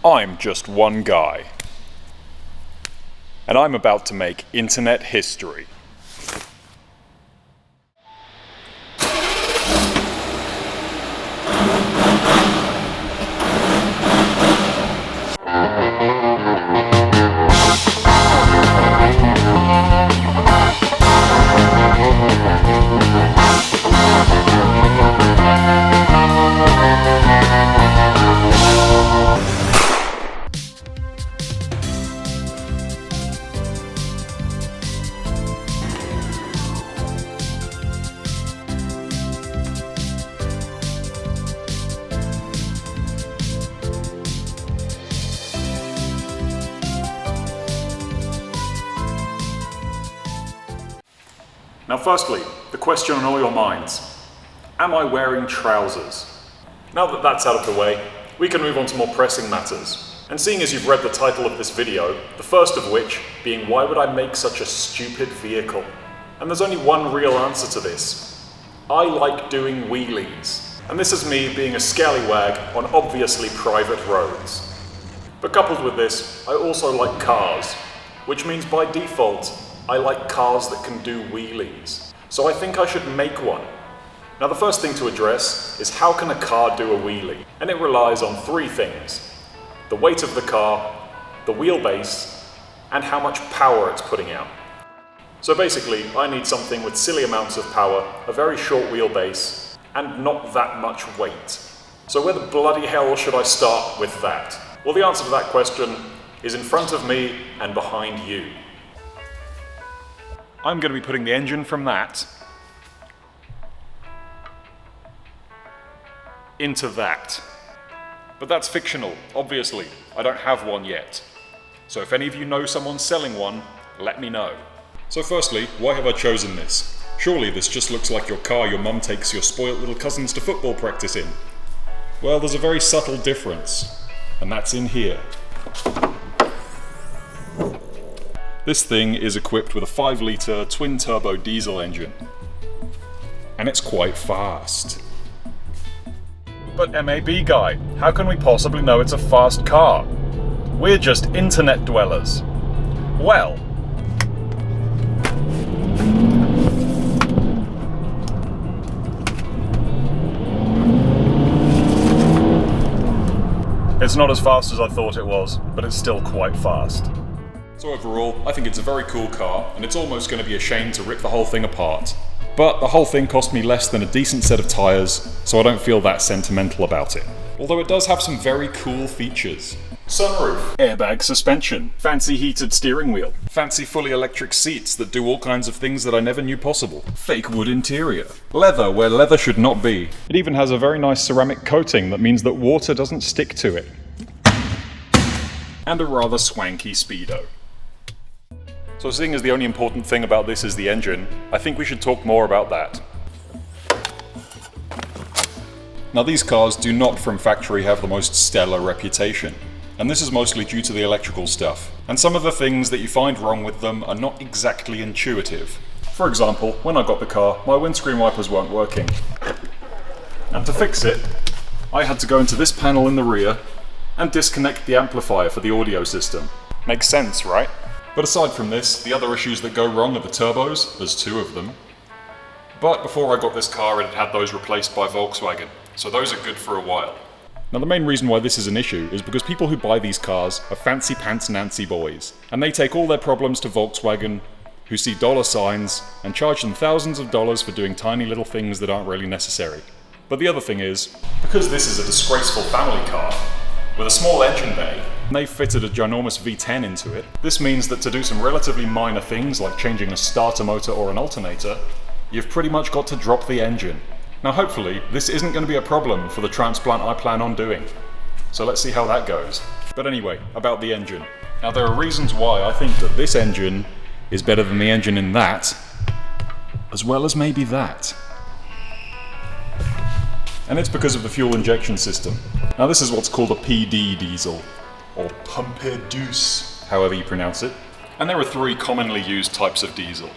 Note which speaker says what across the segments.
Speaker 1: I'm just one guy. And I'm about to make internet history. Now firstly, the question on all your minds. Am I wearing trousers? Now that that's out of the way, we can move on to more pressing matters. And seeing as you've read the title of this video, the first of which being why would I make such a stupid vehicle? And there's only one real answer to this. I like doing wheelies. And this is me being a scallywag on obviously private roads. But coupled with this, I also like cars, which means by default, I like cars that can do wheelies. So I think I should make one. Now the first thing to address is how can a car do a wheelie? And it relies on three things. The weight of the car, the wheelbase, and how much power it's putting out. So basically, I need something with silly amounts of power, a very short wheelbase, and not that much weight. So where the bloody hell should I start with that? Well, the answer to that question is in front of me and behind you. I'm going to be putting the engine from that into that. But that's fictional, obviously. I don't have one yet. So if any of you know someone selling one, let me know. So firstly, why have I chosen this? Surely this just looks like your car your mum takes your spoilt little cousins to football practice in. Well, there's a very subtle difference, and that's in here. This thing is equipped with a 5-litre twin-turbo diesel engine. And it's quite fast. But MAB guy, how can we possibly know it's a fast car? We're just internet dwellers. Well, it's not as fast as I thought it was, but it's still quite fast. So overall, I think it's a very cool car, and it's almost going to be a shame to rip the whole thing apart. But the whole thing cost me less than a decent set of tyres, so I don't feel that sentimental about it. Although it does have some very cool features. Sunroof, airbag suspension, fancy heated steering wheel, fancy fully electric seats that do all kinds of things that I never knew possible, fake wood interior, leather where leather should not be. It even has a very nice ceramic coating that means that water doesn't stick to it. And a rather swanky speedo. So seeing as the only important thing about this is the engine, I think we should talk more about that. Now these cars do not from factory have the most stellar reputation, and this is mostly due to the electrical stuff. And some of the things that you find wrong with them are not exactly intuitive. For example, when I got the car, my windscreen wipers weren't working. And to fix it, I had to go into this panel in the rear and disconnect the amplifier for the audio system. Makes sense, right? But aside from this, the other issues that go wrong are the turbos. There's two of them. But before I got this car, it had those replaced by Volkswagen, so those are good for a while. Now the main reason why this is an issue is because people who buy these cars are fancy pants Nancy boys, and they take all their problems to Volkswagen, who see dollar signs, and charge them thousands of dollars for doing tiny little things that aren't really necessary. But the other thing is, because this is a disgraceful family car, with a small engine bay, and they've fitted a ginormous V10 into it, this means that to do some relatively minor things like changing a starter motor or an alternator, you've pretty much got to drop the engine. Now hopefully, this isn't going to be a problem for the transplant I plan on doing. So let's see how that goes. But anyway, about the engine. Now there are reasons why I think that this engine is better than the engine in that, as well as maybe that. And it's because of the fuel injection system. Now this is what's called a PD diesel, or Pumpe douce, however you pronounce it. And there are three commonly used types of diesel.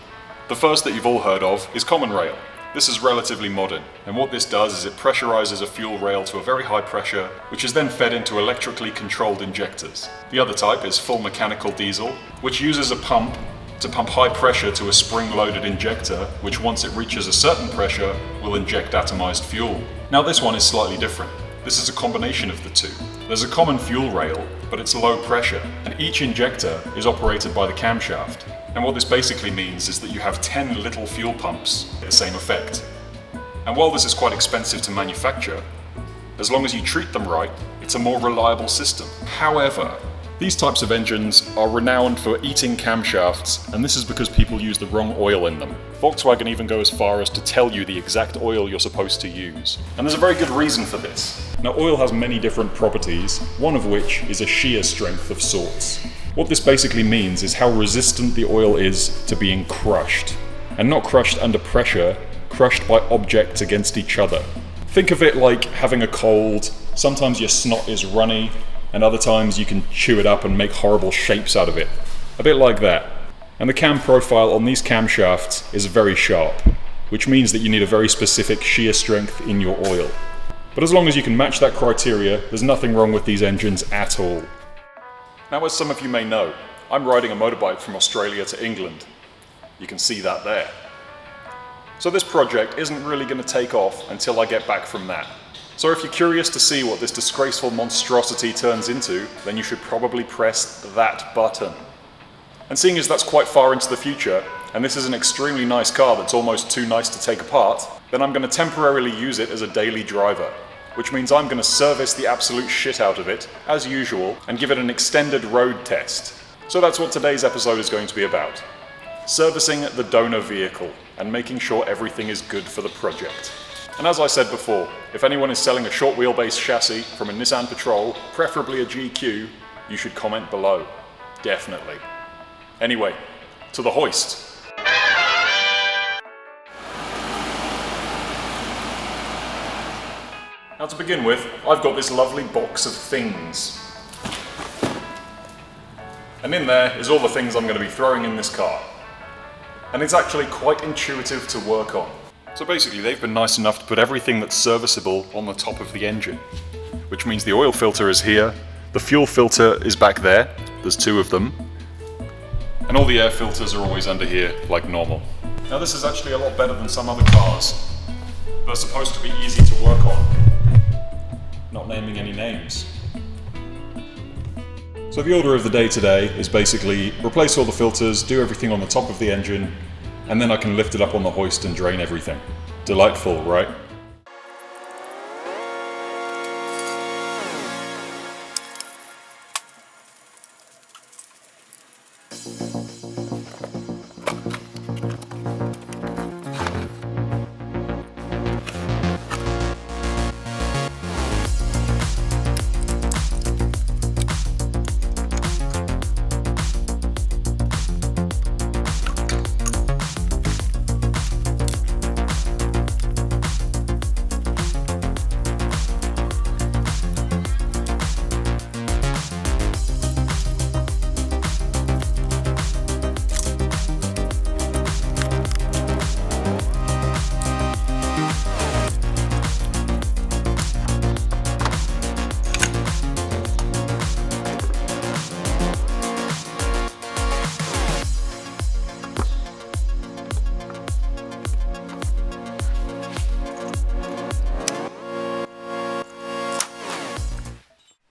Speaker 1: The first that you've all heard of is common rail, This is relatively modern, and what this does is it pressurizes a fuel rail to a very high pressure, which is then fed into electrically controlled injectors. The other type is full mechanical diesel, which uses a pump to pump high pressure to a spring-loaded injector, which once it reaches a certain pressure, will inject atomized fuel. Now this one is slightly different. This is a combination of the two. There's a common fuel rail, but it's low pressure, and each injector is operated by the camshaft. And what this basically means is that you have 10 little fuel pumps with the same effect. And while this is quite expensive to manufacture, as long as you treat them right, it's a more reliable system. However, these types of engines are renowned for eating camshafts, and this is because people use the wrong oil in them. Volkswagen even go as far as to tell you the exact oil you're supposed to use. And there's a very good reason for this. Now, oil has many different properties, one of which is a shear strength of sorts. What this basically means is how resistant the oil is to being crushed. And not crushed under pressure, crushed by objects against each other. Think of it like having a cold. Sometimes your snot is runny, and other times you can chew it up and make horrible shapes out of it. A bit like that. And the cam profile on these camshafts is very sharp, which means that you need a very specific shear strength in your oil. But as long as you can match that criteria, there's nothing wrong with these engines at all. Now, as some of you may know, I'm riding a motorbike from Australia to England. You can see that there. So this project isn't really going to take off until I get back from that. So if you're curious to see what this disgraceful monstrosity turns into, then you should probably press that button. And seeing as that's quite far into the future, and this is an extremely nice car that's almost too nice to take apart, then I'm going to temporarily use it as a daily driver. Which means I'm going to service the absolute shit out of it, as usual, and give it an extended road test. So that's what today's episode is going to be about. Servicing the donor vehicle, and making sure everything is good for the project. And as I said before, if anyone is selling a short wheelbase chassis from a Nissan Patrol, preferably a GQ, you should comment below. Definitely. Anyway, to the hoist. Now to begin with, I've got this lovely box of things. And in there is all the things I'm going to be throwing in this car. And it's actually quite intuitive to work on. So basically they've been nice enough to put everything that's serviceable on the top of the engine. Which means the oil filter is here, the fuel filter is back there, there's two of them. And all the air filters are always under here, like normal. Now this is actually a lot better than some other cars. They're supposed to be easy to work on. Not naming any names. So the order of the day today is basically replace all the filters, do everything on the top of the engine, and then I can lift it up on the hoist and drain everything. Delightful, right?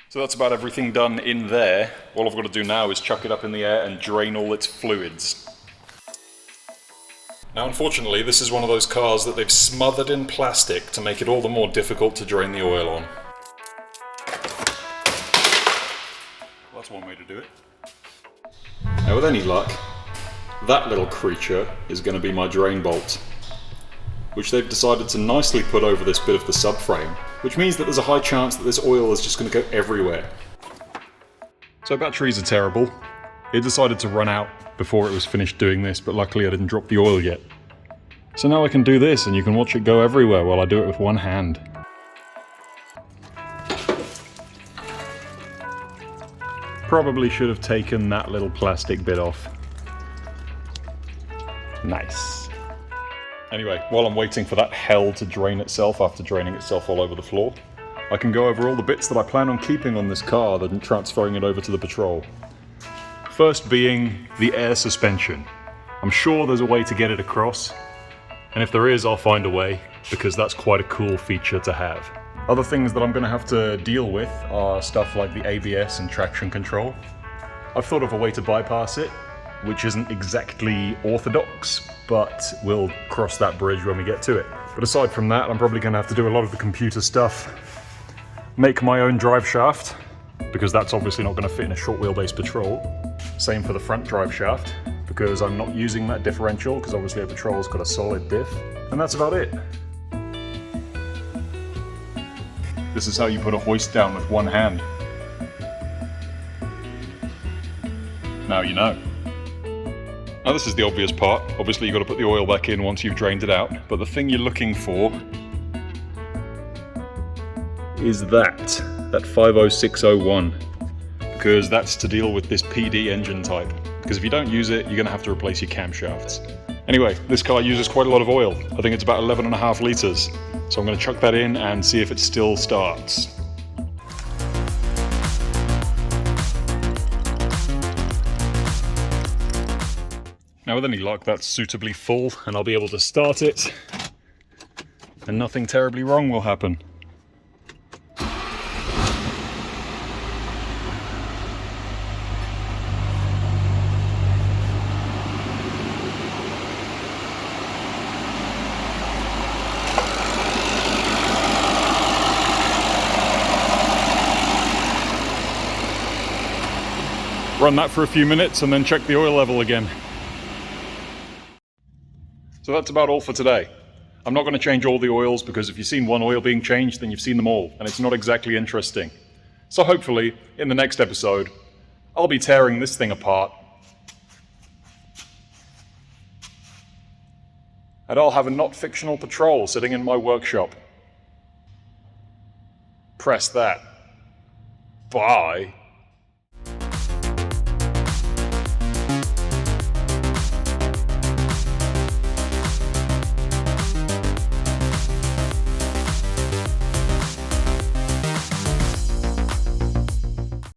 Speaker 1: So that's about everything done in there. All I've got to do now is chuck it up in the air and drain all its fluids. Now unfortunately this is one of those cars that they've smothered in plastic to make it all the more difficult to drain the oil on. Well, that's one way to do it. Now with any luck, that little creature is going to be my drain bolt, which they've decided to nicely put over this bit of the subframe, which means that there's a high chance that this oil is just going to go everywhere. So batteries are terrible. It decided to run out before it was finished doing this, but luckily I didn't drop the oil yet. So now I can do this and you can watch it go everywhere while I do it with one hand. Probably should have taken that little plastic bit off. Nice. Anyway, while I'm waiting for that hell to drain itself after draining itself all over the floor, I can go over all the bits that I plan on keeping on this car and transferring it over to the Patrol. First being the air suspension. I'm sure there's a way to get it across, and if there is, I'll find a way, because that's quite a cool feature to have. Other things that I'm going to have to deal with are stuff like the ABS and traction control. I've thought of a way to bypass it, which isn't exactly orthodox, but we'll cross that bridge when we get to it. But aside from that, I'm probably going to have to do a lot of the computer stuff, make my own drive shaft, because that's obviously not going to fit in a short wheelbase Patrol. Same for the front drive shaft, because I'm not using that differential, because obviously a Patrol's got a solid diff. And that's about it. This is how you put a hoist down with one hand. Now you know. Now this is the obvious part. Obviously you've got to put the oil back in once you've drained it out, but the thing you're looking for is that 50601, because that's to deal with this PD engine type. Because if you don't use it, you're going to have to replace your camshafts. Anyway, this car uses quite a lot of oil. I think it's about 11.5 litres. So I'm going to chuck that in and see if it still starts. Now with any luck, that's suitably full and I'll be able to start it and nothing terribly wrong will happen. Run that for a few minutes and then check the oil level again. So that's about all for today. I'm not going to change all the oils because if you've seen one oil being changed, then you've seen them all, and it's not exactly interesting. So hopefully, in the next episode, I'll be tearing this thing apart. And I'll have a not fictional Patrol sitting in my workshop. Press that. Bye.